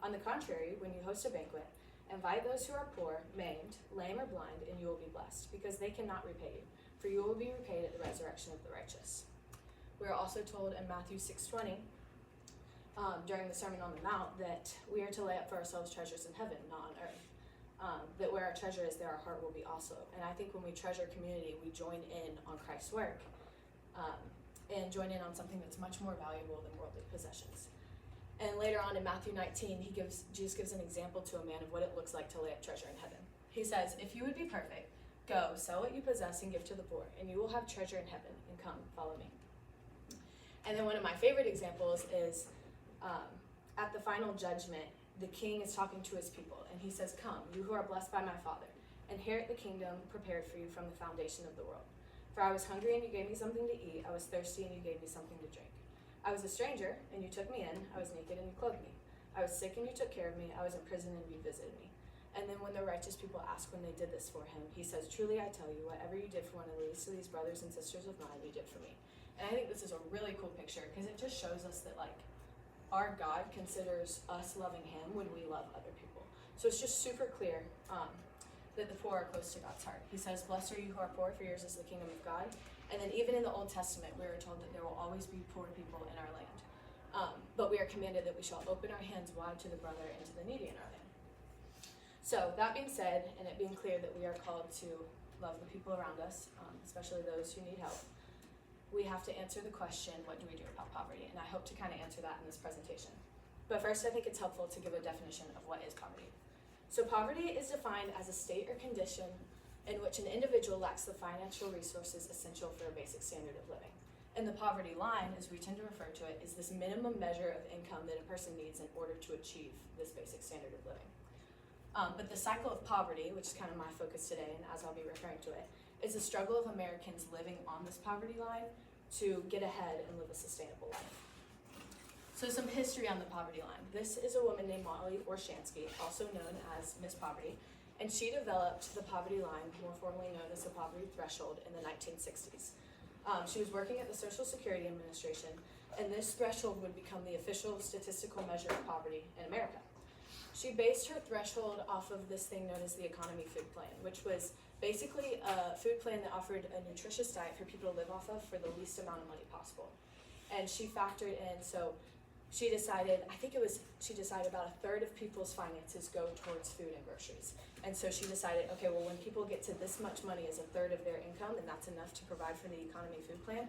On the contrary, when you host a banquet, invite those who are poor, maimed, lame, or blind, and you will be blessed, because they cannot repay you, for you will be repaid at the resurrection of the righteous. We are also told in Matthew 6:20, during the Sermon on the Mount, that we are to lay up for ourselves treasures in heaven, not on earth. That where our treasure is, there our heart will be also. And I think when we treasure community, we join in on Christ's work, and join in on something that's much more valuable than worldly possessions. And later on in Matthew 19, Jesus gives an example to a man of what it looks like to lay up treasure in heaven. He says, if you would be perfect, go, sell what you possess and give to the poor, and you will have treasure in heaven, and come, follow me. And then one of my favorite examples is at the final judgment, the king is talking to his people, and he says, come, you who are blessed by my Father, inherit the kingdom prepared for you from the foundation of the world. For I was hungry, and you gave me something to eat. I was thirsty, and you gave me something to drink. I was a stranger, and you took me in. I was naked, and you clothed me. I was sick, and you took care of me. I was in prison, and you visited me. And then when the righteous people ask when they did this for him, he says, truly I tell you, whatever you did for one of the least of these brothers and sisters of mine, you did for me. And I think this is a really cool picture, because it just shows us that, like, our God considers us loving him when we love other people. So it's just super clear that the poor are close to God's heart. He says, blessed are you who are poor, for yours is the kingdom of God. And then even in the Old Testament, we are told that there will always be poor people in our land. But we are commanded that we shall open our hands wide to the brother and to the needy in our land. So that being said, and it being clear that we are called to love the people around us, especially those who need help, we have to answer the question, what do we do about poverty? And I hope to kind of answer that in this presentation. But first, I think it's helpful to give a definition of what is poverty. So poverty is defined as a state or condition in which an individual lacks the financial resources essential for a basic standard of living. And the poverty line, as we tend to refer to it, is this minimum measure of income that a person needs in order to achieve this basic standard of living. But the cycle of poverty, which is kind of my focus today, and as I'll be referring to it, is the struggle of Americans living on this poverty line to get ahead and live a sustainable life. So some history on the poverty line. This is a woman named Molly Orshansky, also known as Miss Poverty, and she developed the poverty line, more formally known as the poverty threshold, in the 1960s. She was working at the Social Security Administration, and this threshold would become the official statistical measure of poverty in America. She based her threshold off of this thing known as the Economy Food Plan, which was basically a food plan that offered a nutritious diet for people to live off of for the least amount of money possible. And she factored in, so she decided about a third of people's finances go towards food and groceries. And so she decided, okay, well, when people get to this much money as a third of their income, and that's enough to provide for the Economy Food Plan,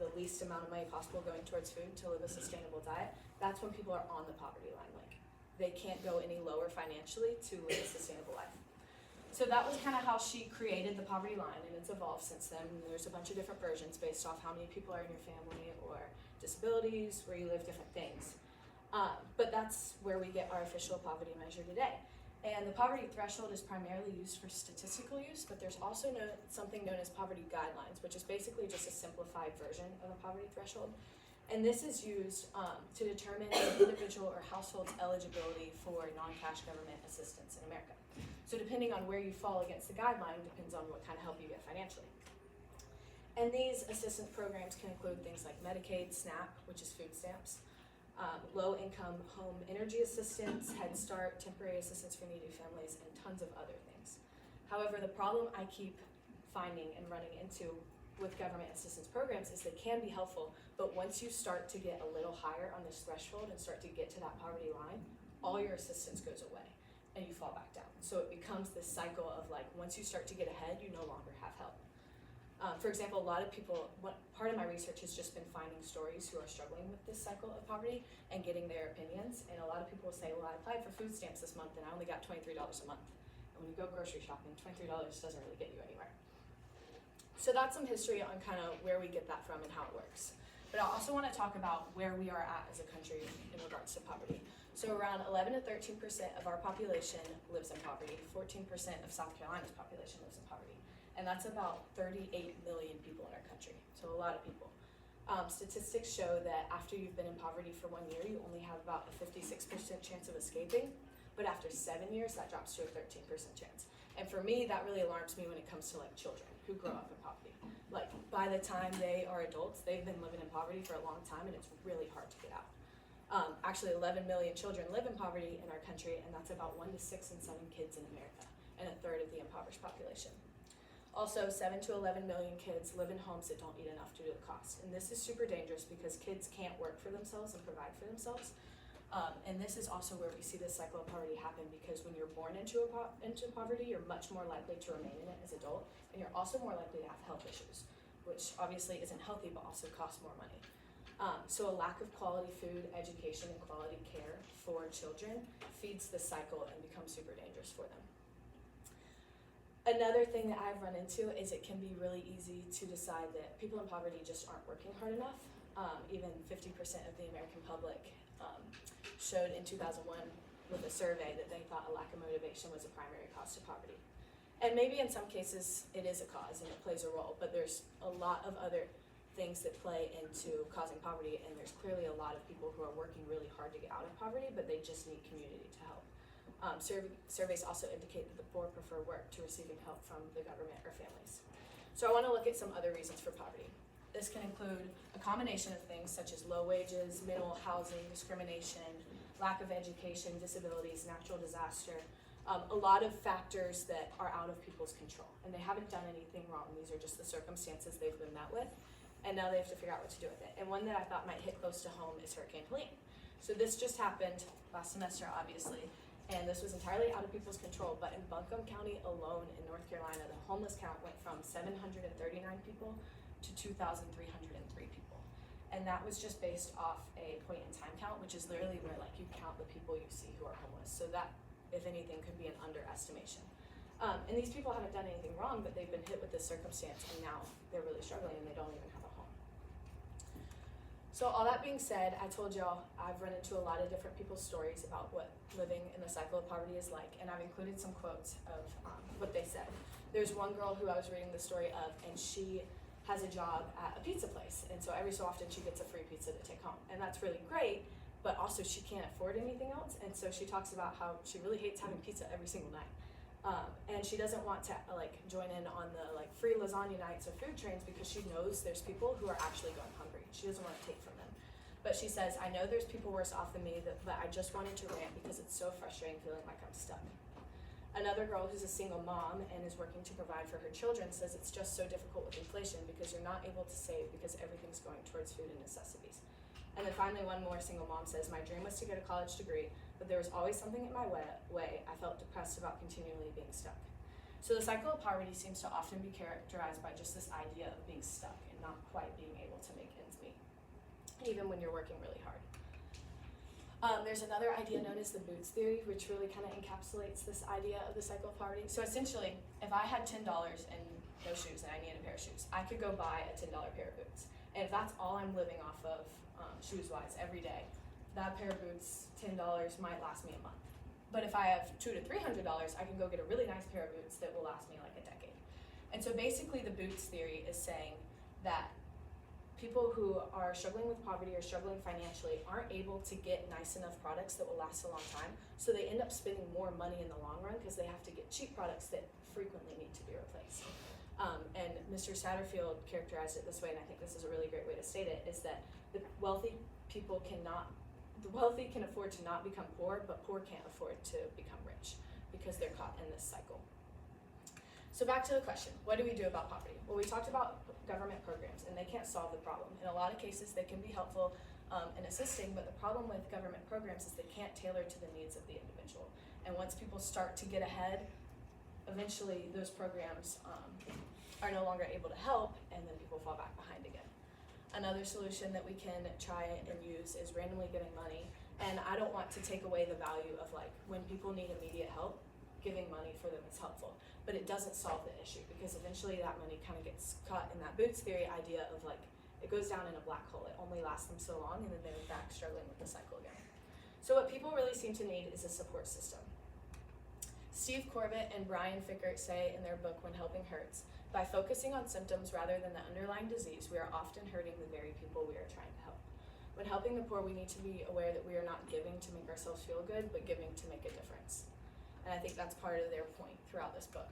the least amount of money possible going towards food to live a sustainable diet, that's when people are on the poverty line. Like, they can't go any lower financially to live a sustainable life. So that was kind of how she created the poverty line, and it's evolved since then. There's a bunch of different versions based off how many people are in your family or disabilities, where you live, different things. But that's where we get our official poverty measure today. And the poverty threshold is primarily used for statistical use, but there's also something known as poverty guidelines, which is basically just a simplified version of a poverty threshold. And this is used to determine an individual or household's eligibility for non-cash government assistance in America. So depending on where you fall against the guideline depends on what kind of help you get financially. And these assistance programs can include things like Medicaid, SNAP, which is food stamps, low-income home energy assistance, Head Start, temporary assistance for needy families, and tons of other things. However, the problem I keep finding and running into with government assistance programs is they can be helpful, but once you start to get a little higher on this threshold and start to get to that poverty line, all your assistance goes away and you fall back down. So it becomes this cycle of, like, once you start to get ahead, you no longer have help. For example, a lot of people, part of my research has just been finding stories who are struggling with this cycle of poverty and getting their opinions. And a lot of people will say, well, I applied for food stamps this month and I only got $23 a month. And when you go grocery shopping, $23 doesn't really get you anywhere. So that's some history on kind of where we get that from and how it works. But I also want to talk about where we are at as a country in regards to poverty. So around 11 to 13% of our population lives in poverty. 14% of South Carolina's population lives in poverty. And that's about 38 million people in our country, so a lot of people. Statistics show that after you've been in poverty for 1 year, you only have about a 56% chance of escaping, but after 7 years, that drops to a 13% chance. And for me, that really alarms me when it comes to, like, children who grow up in poverty. Like, by the time they are adults, they've been living in poverty for a long time, and it's really hard to get out. Actually, 11 million children live in poverty in our country, and that's about 1 to 6 in 7 kids in America, and a third of the impoverished population. Also, 7 to 11 million kids live in homes that don't eat enough due to the cost. And this is super dangerous because kids can't work for themselves and provide for themselves. And this is also where we see this cycle of poverty happen, because when you're born into poverty, you're much more likely to remain in it as an adult, and you're also more likely to have health issues, which obviously isn't healthy but also costs more money. So a lack of quality food, education, and quality care for children feeds the cycle and becomes super dangerous for them. Another thing that I've run into is it can be really easy to decide that people in poverty just aren't working hard enough. Even 50% of the American public showed in 2001 with a survey that they thought a lack of motivation was a primary cause to poverty. And maybe in some cases it is a cause and it plays a role, but there's a lot of other things that play into causing poverty, and there's clearly a lot of people who are working really hard to get out of poverty, but they just need community to help. Surveys also indicate that the poor prefer work to receiving help from the government or families. So I want to look at some other reasons for poverty. This can include a combination of things such as low wages, minimal housing, discrimination, lack of education, disabilities, natural disaster, a lot of factors that are out of people's control. And they haven't done anything wrong. These are just the circumstances they've been met with, and now they have to figure out what to do with it. And one that I thought might hit close to home is Hurricane Helene. So this just happened last semester, obviously, and this was entirely out of people's control, but in Buncombe County alone in North Carolina, the homeless count went from 739 people to 2,303 people. And that was just based off a point in time count, which is literally where like you count the people you see who are homeless. So that, if anything, could be an underestimation. And these people haven't done anything wrong, but they've been hit with this circumstance, and now they're really struggling and they don't even have a home. So all that being said, I told y'all I've run into a lot of different people's stories about what living in the cycle of poverty is like, and I've included some quotes of what they said. There's one girl who I was reading the story of, and she has a job at a pizza place, and so every so often she gets a free pizza to take home, and that's really great, but also she can't afford anything else, and so she talks about how she really hates having pizza every single night. And she doesn't want to join in on the free lasagna nights or food trains because she knows there's people who are actually going hungry. She doesn't want to take from them. But she says, I know there's people worse off than me, but I just wanted to rant because it's so frustrating feeling like I'm stuck. Another girl who's a single mom and is working to provide for her children says it's just so difficult with inflation because you're not able to save because everything's going towards food and necessities. And then finally, one more single mom says, my dream was to get a college degree, but there was always something in my way. I felt depressed about continually being stuck. So the cycle of poverty seems to often be characterized by just this idea of being stuck and not quite being able to make ends meet, even when you're working really hard. There's another idea known as the boots theory, which really kind of encapsulates this idea of the cycle of poverty. So essentially, if I had $10 and no shoes and I needed a pair of shoes, I could go buy a $10 pair of boots. And if that's all I'm living off of, shoes-wise, every day, that pair of boots, $10, might last me a month. But if I have $200 to $300, I can go get a really nice pair of boots that will last me like a decade. And so basically the boots theory is saying that people who are struggling with poverty or struggling financially aren't able to get nice enough products that will last a long time, so they end up spending more money in the long run because they have to get cheap products that frequently need to be replaced. And Mr. Satterfield characterized it this way, and I think this is a really great way to state it, is that the wealthy can afford to not become poor, but poor can't afford to become rich because they're caught in this cycle. So back to the question, what do we do about poverty? Well, we talked about government programs, and they can't solve the problem. In a lot of cases, they can be helpful in assisting, but the problem with government programs is they can't tailor to the needs of the individual. And once people start to get ahead, eventually those programs are no longer able to help, and then people fall back behind again. Another solution that we can try and use is randomly giving money. And I don't want to take away the value of when people need immediate help, giving money for them is helpful. But it doesn't solve the issue because eventually that money kind of gets caught in that boots theory idea of it goes down in a black hole. It only lasts them so long, and then they're back struggling with the cycle again. So what people really seem to need is a support system. Steve Corbett and Brian Fickert say in their book, When Helping Hurts, by focusing on symptoms rather than the underlying disease, we are often hurting the very people we are trying to help. When helping the poor, we need to be aware that we are not giving to make ourselves feel good, but giving to make a difference. And I think that's part of their point throughout this book.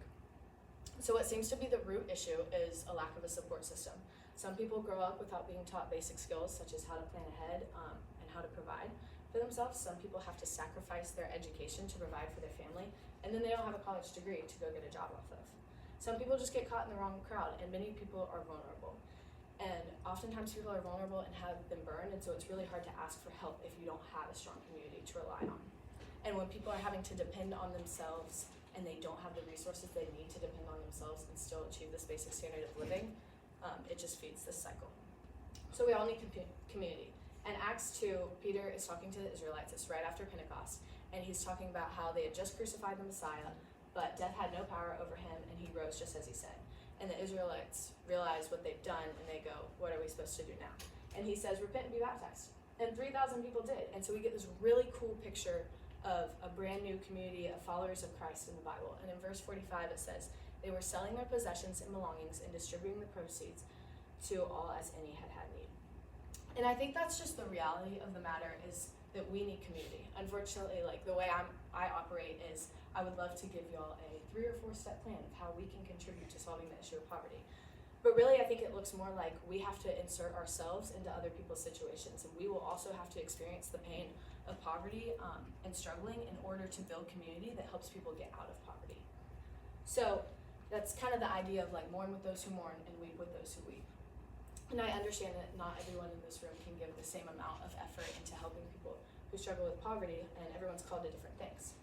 So what seems to be the root issue is a lack of a support system. Some people grow up without being taught basic skills, such as how to plan ahead and how to provide. for themselves. Some people have to sacrifice their education to provide for their family, and then they don't have a college degree to go get a job off of. Some people just get caught in the wrong crowd, and many people are vulnerable. And oftentimes people are vulnerable and have been burned, and so it's really hard to ask for help if you don't have a strong community to rely on. And when people are having to depend on themselves and they don't have the resources they need to depend on themselves and still achieve this basic standard of living, it just feeds this cycle. So we all need community. And Acts 2, Peter is talking to the Israelites. It's right after Pentecost, and he's talking about how they had just crucified the Messiah, but death had no power over him, and he rose just as he said. And the Israelites realize what they've done, and they go, what are we supposed to do now? And he says, repent and be baptized. And 3,000 people did. And so we get this really cool picture of a brand new community of followers of Christ in the Bible. And in verse 45 it says, they were selling their possessions and belongings and distributing the proceeds to all as any had need. And I think that's just the reality of the matter, is that we need community. Unfortunately, like the way I operate is I would love to give y'all a 3 or 4 step plan of how we can contribute to solving the issue of poverty. But really, I think it looks more like we have to insert ourselves into other people's situations, and we will also have to experience the pain of poverty and struggling in order to build community that helps people get out of poverty. So that's kind of the idea of like mourn with those who mourn and weep with those who weep. And I understand that not everyone in this room can give the same amount of effort into helping people who struggle with poverty, and everyone's called to different things.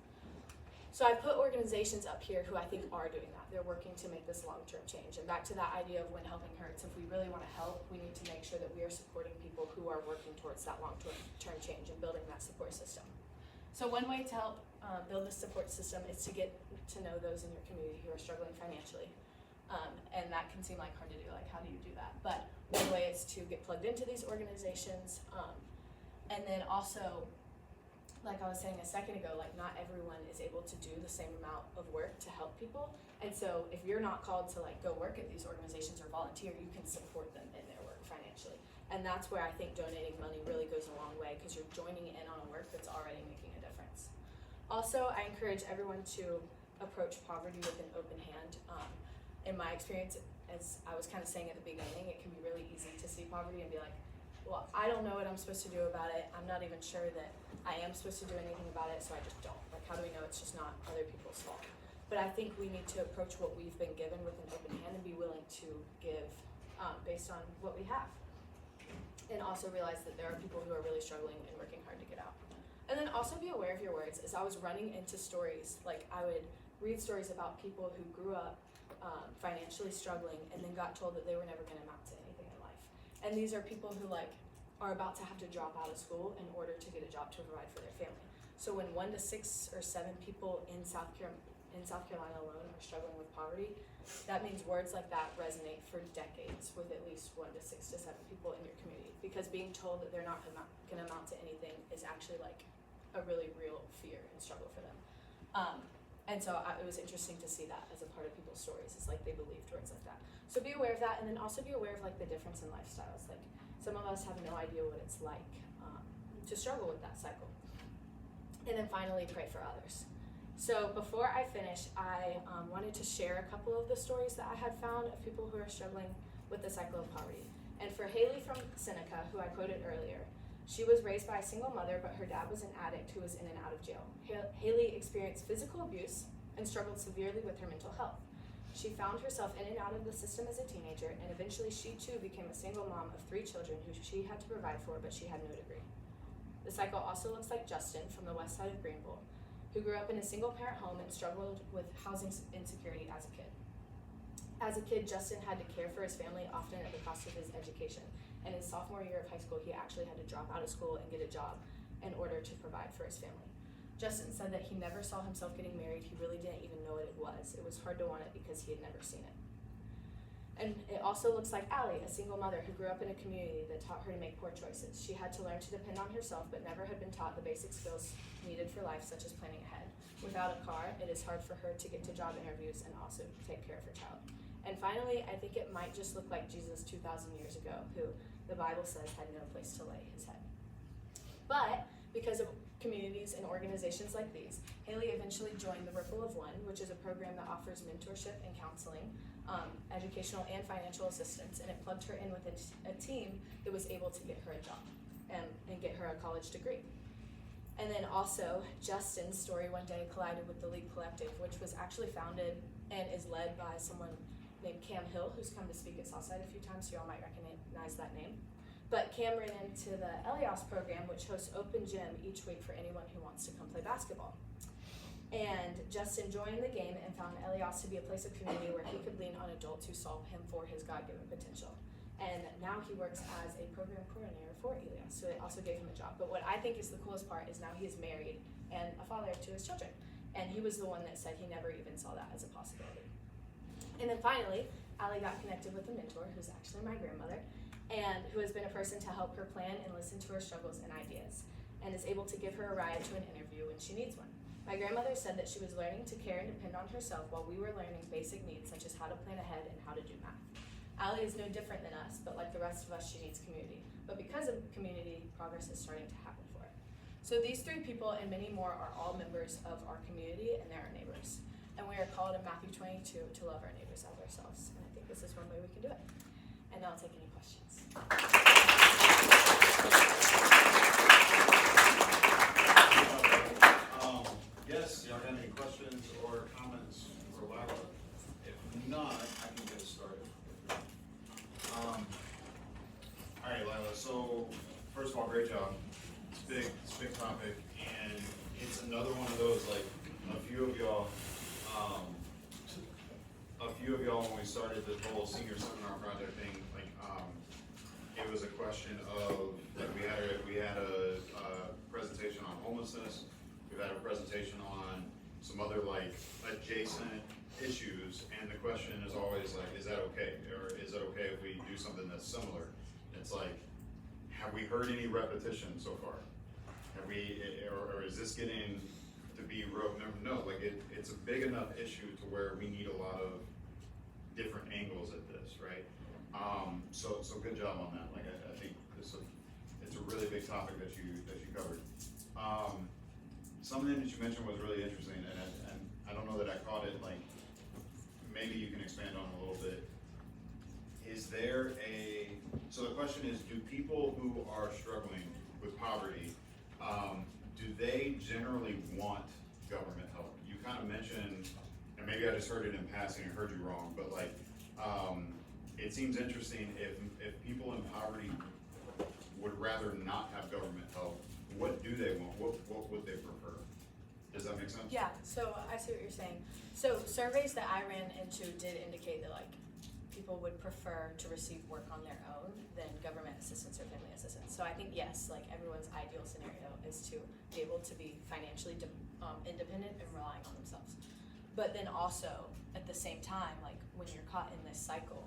So I put organizations up here who I think are doing that. They're working to make this long-term change. And back to that idea of when helping hurts, if we really want to help, we need to make sure that we are supporting people who are working towards that long-term change and building that support system. So one way to help build this support system is to get to know those in your community who are struggling financially. And that can seem like hard to do, like how do you do that? But one way is to get plugged into these organizations, and then also, like I was saying a second ago, like not everyone is able to do the same amount of work to help people. And so if you're not called to like go work at these organizations or volunteer, you can support them in their work financially. And that's where I think donating money really goes a long way, because you're joining in on a work that's already making a difference. Also, I encourage everyone to approach poverty with an open hand. In my experience, as I was kind of saying at the beginning, it can be really easy to see poverty and be like, well, I don't know what I'm supposed to do about it. I'm not even sure that I am supposed to do anything about it, so I just don't. Like, how do we know it's just not other people's fault? But I think we need to approach what we've been given with an open hand and be willing to give based on what we have. And also realize that there are people who are really struggling and working hard to get out. And then also be aware of your words. As I was running into stories, like I would read stories about people who grew up financially struggling and then got told that they were never going to amount to anything in life. And these are people who like are about to have to drop out of school in order to get a job to provide for their family. So when 1 to 6 or 7 people in South Carolina alone are struggling with poverty, that means words like that resonate for decades with at least 1 to 6 to 7 people in your community, because being told that they're not going to amount to anything is actually like a really real fear and struggle for them. And so it was interesting to see that as a part of people's stories. It's like they believed words like that. So be aware of that, and then also be aware of like the difference in lifestyles. Like some of us have no idea what it's like to struggle with that cycle. And then finally, pray for others. So before I finish, I wanted to share a couple of the stories that I had found of people who are struggling with the cycle of poverty. And for Haley from Seneca, who I quoted earlier, she was raised by a single mother, but her dad was an addict who was in and out of jail. Haley experienced physical abuse and struggled severely with her mental health. She found herself in and out of the system as a teenager, and eventually she too became a single mom of 3 children who she had to provide for, but she had no degree. The cycle also looks like Justin from the west side of Greenville, who grew up in a single-parent home and struggled with housing insecurity as a kid. As a kid, Justin had to care for his family, often at the cost of his education. And his sophomore year of high school, he actually had to drop out of school and get a job in order to provide for his family. Justin said that he never saw himself getting married. He really didn't even know what it was. It was hard to want it because he had never seen it. And it also looks like Allie, a single mother who grew up in a community that taught her to make poor choices. She had to learn to depend on herself, but never had been taught the basic skills needed for life, such as planning ahead. Without a car, it is hard for her to get to job interviews and also take care of her child. And finally, I think it might just look like Jesus 2,000 years ago, who the Bible says had no place to lay his head. But because of communities and organizations like these, Haley eventually joined the Ripple of One, which is a program that offers mentorship and counseling, educational and financial assistance, and it plugged her in with a team that was able to get her a job and get her a college degree. And then also, Justin's story one day collided with the Leap Collective, which was actually founded and is led by someone named Cam Hill, who's come to speak at Southside a few times, so y'all might recognize that name. But Cam ran into the Elias program, which hosts open gym each week for anyone who wants to come play basketball. And Justin joined the game and found Elias to be a place of community where he could lean on adults who saw him for his God-given potential. And now he works as a program coordinator for Elias, so it also gave him a job. But what I think is the coolest part is now he is married and a father to his children. And he was the one that said he never even saw that as a possibility. And then finally, Allie got connected with a mentor who's actually my grandmother, and who has been a person to help her plan and listen to her struggles and ideas, and is able to give her a ride to an interview when she needs one. My grandmother said that she was learning to care and depend on herself while we were learning basic needs such as how to plan ahead and how to do math. Allie is no different than us, but like the rest of us, she needs community. But because of community, progress is starting to happen for her. So these three people and many more are all members of our community, and they're our neighbors. And we are called in Matthew 22 to love our neighbors as ourselves. And I think this is one way we can do it. And now I'll take any questions. Yes, y'all have any questions or comments for Lila? If not, I can get started. All right, Lila, so first of all, great job. It's a big topic, and it's another one of those, like, a few of y'all, when we started the whole senior seminar project thing, like, it was a question of, like, we had a presentation on homelessness, we've had a presentation on some other, like, adjacent issues, and the question is always, like, is that okay? Or is it okay if we do something that's similar? It's like, have we heard any repetition so far? Have we, or is this getting to be no, like, it's a big enough issue to where we need a lot of different angles at this, right? So good job on that. Like, I think it's a really big topic that you covered. Something that you mentioned was really interesting, and I don't know that I caught it. Like, maybe you can expand on it a little bit. Is there so the question is, do people who are struggling with poverty, do they generally want government help? You kind of mentioned, and maybe I just heard it in passing and heard you wrong, but like, it seems interesting if people in poverty would rather not have government help, what do they want? What would they prefer? Does that make sense? Yeah, so I see what you're saying. So surveys that I ran into did indicate that like people would prefer to receive work on their own than government assistance or family assistance. So I think yes, like everyone's ideal scenario is to be able to be financially independent and relying on themselves. But then also at the same time, like when you're caught in this cycle,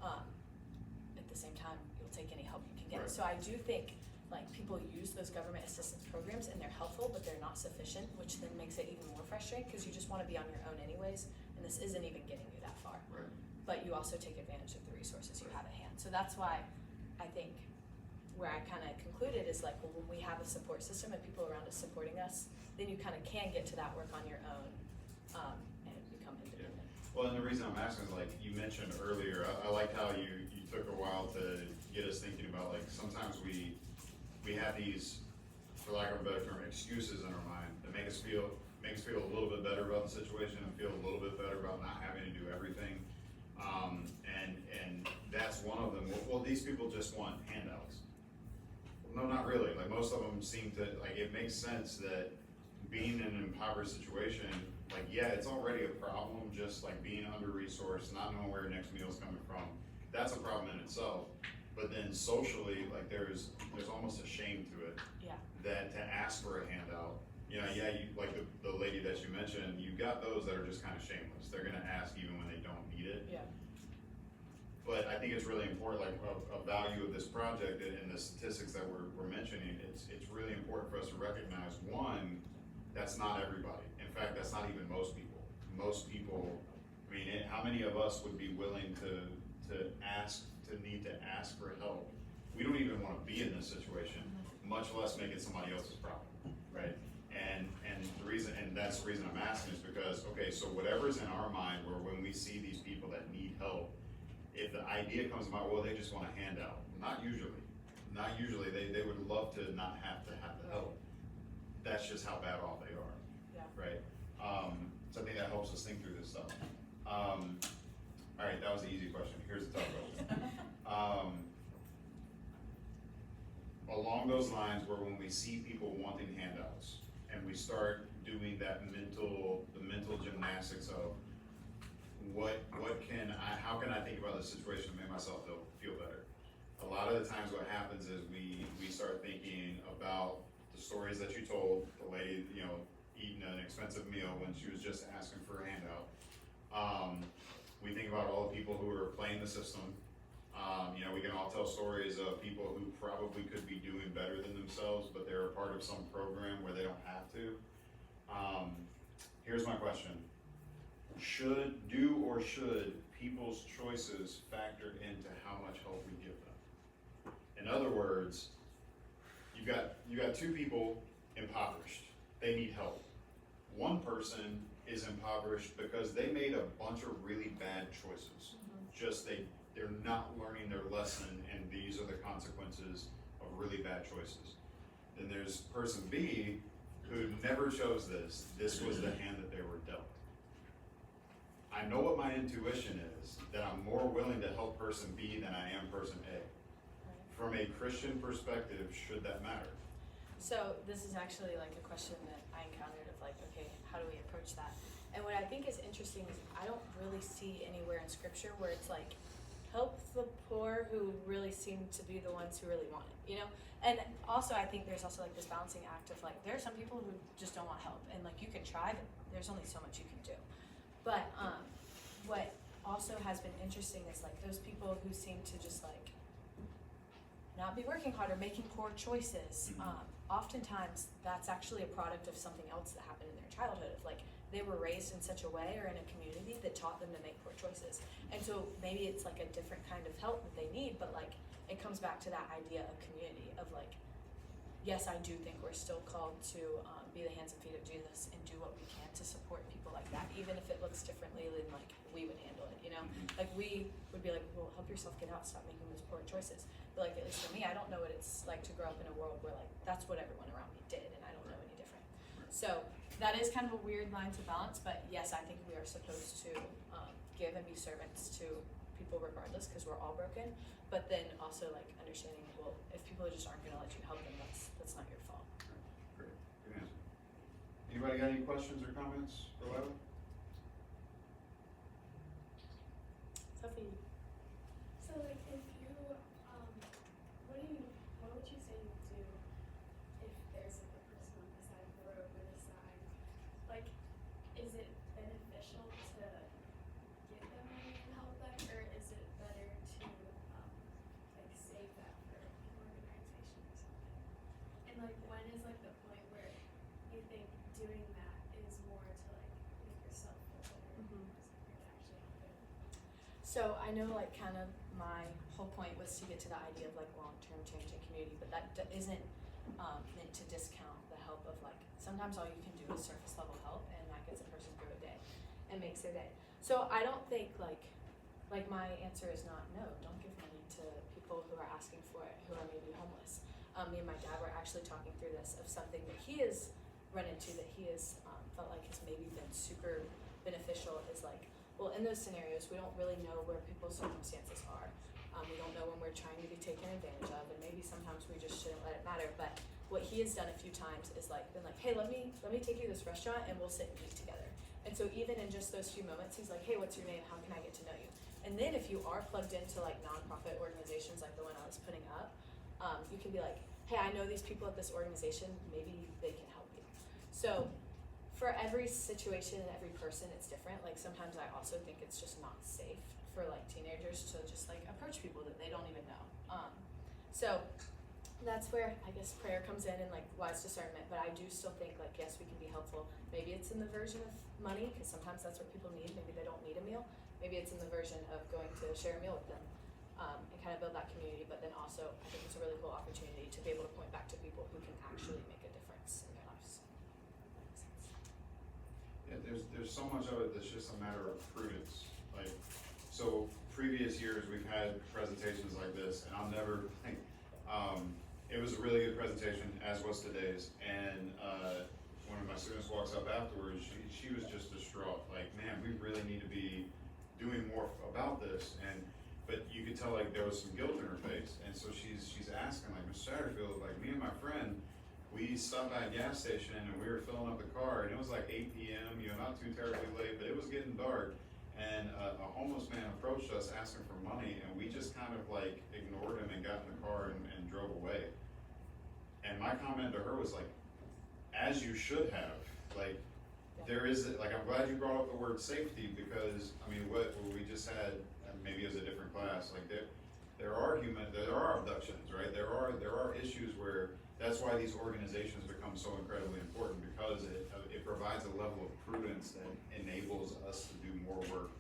at the same time you'll take any help you can get. Right. So I do think like people use those government assistance programs and they're helpful, but they're not sufficient, which then makes it even more frustrating because you just want to be on your own anyways, and this isn't even getting you that far. Right. But you also take advantage of the resources you have at hand. So that's why I think where I kind of concluded is like, well, when we have a support system and people around us supporting us, then you kind of can get to that work on your own and become independent. Yeah. Well, and the reason I'm asking is like you mentioned earlier, I like how you took a while to get us thinking about like sometimes we have these, for lack of a better term, excuses in our mind that make us feel a little bit better about the situation and feel a little bit better about not having to do everything. And that's one of them. Well, these people just want handouts. No, not really. Like most of them seem to, like it makes sense that being in an impoverished situation, like yeah, it's already a problem just like being under-resourced, not knowing where your next meal is coming from. That's a problem in itself. But then socially, like there's almost a shame to it. Yeah. That to ask for a handout. You know, yeah, you like the lady that you mentioned, you got those that are just kind of shameless. They're gonna ask even when they don't need it. Yeah. But I think it's really important, like a value of this project and the statistics that we're mentioning, it's really important for us to recognize, one, that's not everybody. In fact, that's not even most people. Most people, I mean, how many of us would be willing to need to ask for help? We don't even want to be in this situation, much less make it somebody else's problem, right? And that's the reason I'm asking is because, okay, so whatever's in our mind where when we see these people that need help, if the idea comes about, well, they just want a handout. Not usually. They would love to not have to have the help. that's just how bad off they are. Yeah. Right? So I think that helps us think through this stuff. All right, that was the easy question. Here's the tough question. Along those lines, where when we see people wanting handouts, and we start doing that the mental gymnastics of how can I think about this situation to make myself feel better? A lot of the times what happens is we start thinking about the stories that you told, the lady, eating an expensive meal when she was just asking for a handout. We think about all the people who are playing the system. We can all tell stories of people who probably could be doing better than themselves, but they're a part of some program where they don't have to. Here's my question. Should people's choices factor into how much help we give them? In other words, you got two people impoverished. They need help. One person is impoverished because they made a bunch of really bad choices. They're not learning their lesson, and these are the consequences of really bad choices. Then there's person B who never chose this. This was the hand that they were dealt. I know what my intuition is, that I'm more willing to help person B than I am person A. From a Christian perspective, should that matter? So this is actually like a question that I encountered of like, okay, how do we approach that? And what I think is interesting is I don't really see anywhere in scripture where it's like, help the poor who really seem to be the ones who really want it, And also I think there's also like this balancing act of like, there are some people who just don't want help, and like you can try, but there's only so much you can do. But what also has been interesting is like those people who seem to just like not be working hard or making poor choices, oftentimes that's actually a product of something else that happened in their childhood, of like they were raised in such a way or in a community that taught them to make poor choices. And so maybe it's like a different kind of help that they need, but like it comes back to that idea of community of like, yes, I do think we're still called to be the hands and feet of Jesus and do what we can to support people like that, even if it looks differently than like we would handle it, Like we would be like, well, help yourself get out, stop making those poor choices. But like, at least for me, I don't know what it's like to grow up in a world where like, that's what everyone around me did, and I don't know any different. So that is kind of a weird line to balance, but yes, I think we are supposed to give and be servants to people regardless, because we're all broken, but then also like understanding, well, if people just aren't gonna let you help them, that's not your fault. Great, good answer. Anybody got any questions or comments for Lila? Sophie. So like if you, what would you say you do if there's like a person on the side of the road with a sign? Like, is it beneficial to give them money and help them, or is it better to like save that for an organization or something? And like when is like the point where you think doing that is more to like make yourself feel better compared to actually helping? So I know like kind of my whole point was to get to the idea of like long-term change in community, but that isn't meant to discount the help of like, sometimes all you can do is surface level help, and that gets a person through a day and makes their day. So I don't think like my answer is not no, don't give money to people who are asking for it, who are maybe homeless. Me and my dad were actually talking through this of something that he has run into that he has felt like has maybe been super beneficial is like, well, in those scenarios, we don't really know where people's circumstances are. We don't know when we're trying to be taken advantage of, and maybe sometimes we just shouldn't let it matter. But what he has done a few times is like been like, hey, let me take you to this restaurant and we'll sit and eat together. And so even in just those few moments, he's like, hey, what's your name? How can I get to know you? And then if you are plugged into like nonprofit organizations like the one I was putting up, you can be like, hey, I know these people at this organization, maybe they can help you. So for every situation and every person, it's different. Like sometimes I also think it's just not safe for like teenagers to just like approach people that they don't even know. So that's where I guess prayer comes in and like wise discernment, but I do still think like, yes, we can be helpful. Maybe it's in the version of money, because sometimes that's what people need. Maybe they don't need a meal. Maybe it's in the version of going to share a meal with them and kind of build that community. But then also I think it's a really cool opportunity to be able to point back to people who can actually make a difference in their lives. Yeah, there's so much of it that's just a matter of prudence. Like, so previous years we've had presentations like this, and I'll never think. It was a really good presentation, as was today's, and student walks up afterwards, she was just distraught, like, man, we really need to be doing more about this, but you could tell like there was some guilt in her face, and so she's asking like, Mr. Satterfield, like me and my friend, we stopped by a gas station and we were filling up the car, and it was like 8 p.m., not too terribly late, but it was getting dark, and a homeless man approached us asking for money, and we just kind of like ignored him and got in the car and drove away. And my comment to her was like, as you should have, like, there is, like, I'm glad you brought up the word safety, because, I mean, what we just had, maybe it was a different class, like, there are abductions, right? There are issues where, that's why these organizations become so incredibly important, because it provides a level of prudence that enables us to do more work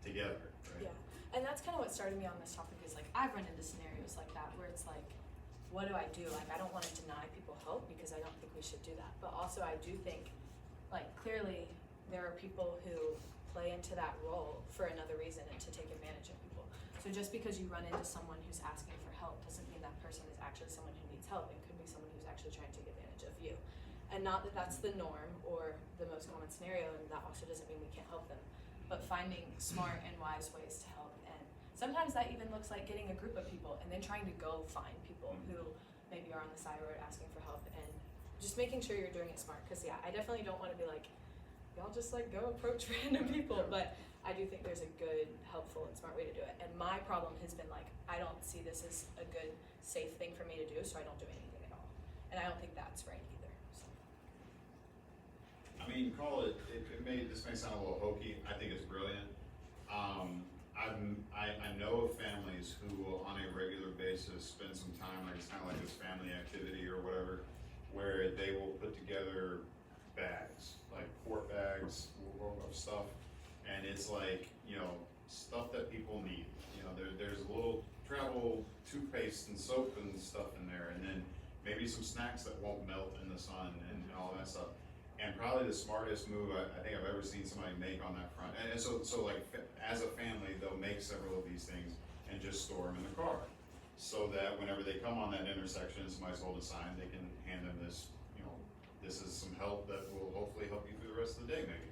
together, right? Yeah, and that's kind of what started me on this topic, is like, I've run into scenarios like that, where it's like, what do I do? Like, I don't want to deny people help, because I don't think we should do that, but also I do think, like, clearly there are people who play into that role for another reason and to take advantage of people. So just because you run into someone who's asking for help doesn't mean that person is actually someone who needs help. It could be someone who's actually trying to take advantage of you. And not that that's the norm or the most common scenario, and that also doesn't mean we can't help them. But finding smart and wise ways to help, and sometimes that even looks like getting a group of people and then trying to go find people who maybe are on the side road asking for help, and just making sure you're doing it smart. Because yeah, I definitely don't want to be like, y'all just like go approach random people, but I do think there's a good, helpful, and smart way to do it. And my problem has been like, I don't see this as a good, safe thing for me to do, so I don't do anything at all. And I don't think that's right either. So. I mean, call it, this may sound a little hokey, I think it's brilliant. I know of families who will on a regular basis spend some time, like it's kind of like this family activity or whatever, where they will put together bags, like quart bags of stuff, and it's like, stuff that people need. There's a little travel toothpaste and soap and stuff in there, and then maybe some snacks that won't melt in the sun and all that stuff. And probably the smartest move I think I've ever seen somebody make on that front. And so like as a family, they'll make several of these things and just store them in the car, so that whenever they come on that intersection, somebody's holding a sign, they can hand them this, this is some help that will hopefully help you through the rest of the day, maybe.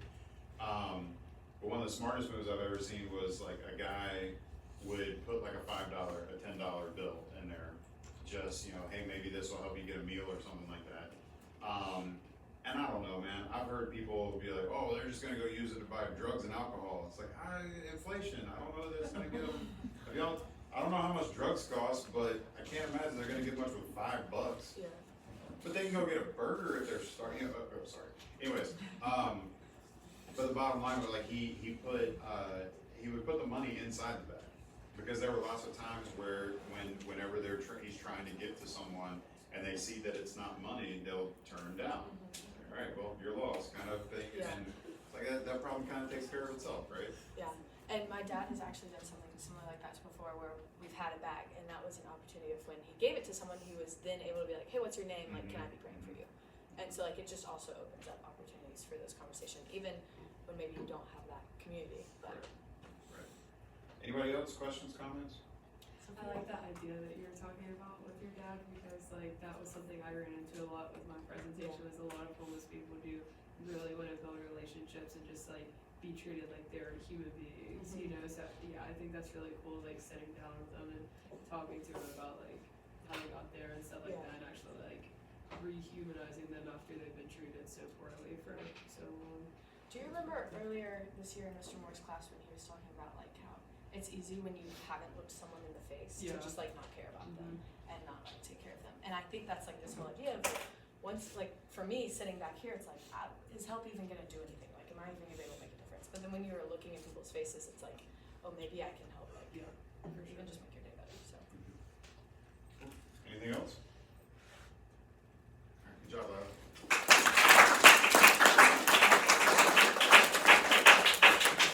But one of the smartest moves I've ever seen was like a guy would put like a $5, a $10 bill in there, just, hey, maybe this will help you get a meal or something like that. And I don't know, man, I've heard people be like, oh, they're just gonna go use it to buy drugs and alcohol. It's like, inflation, I don't know that it's gonna get them. I don't know how much drugs cost, but I can't imagine they're gonna get much with $5. Yeah. But they can go get a burger if they're starting. Sorry. Anyways, but the bottom line was like he would put the money inside the bag, because there were lots of times where whenever he's trying to give to someone and they see that it's not money, they'll turn down. All right, well, you're lost, kind of thing. Yeah. And it's like that problem kind of takes care of itself, right? Yeah, and my dad has actually done something similar like that before, where we've had a bag, and that was an opportunity of when he gave it to someone, he was then able to be like, hey, what's your name? Like, can I be praying for you? And so like, it just also opens up opportunities for those conversations, even when maybe you don't have that community. But Right. Anybody else? Questions, comments? I like that idea that you were talking about with your dad, because like that was something I ran into a lot with my presentation. Was a lot of homeless people do really want to build relationships and just like be treated like they're human beings, So yeah, I think that's really cool. Like sitting down with them and talking to them about like how they got there and stuff like that, and actually like rehumanizing them after they've been treated so poorly for so long. do you remember earlier this year in Mr. Moore's class when he was talking about like how it's easy when you haven't looked someone in the face to just like not care about them and not like take care of them? And I think that's like this whole idea of once, like for me sitting back here, it's like, is help even gonna do anything? Like, am I even gonna be able to make a difference? But then when you're looking at people's faces, it's like, oh, maybe I can help, like, Yeah, for even sure. just make your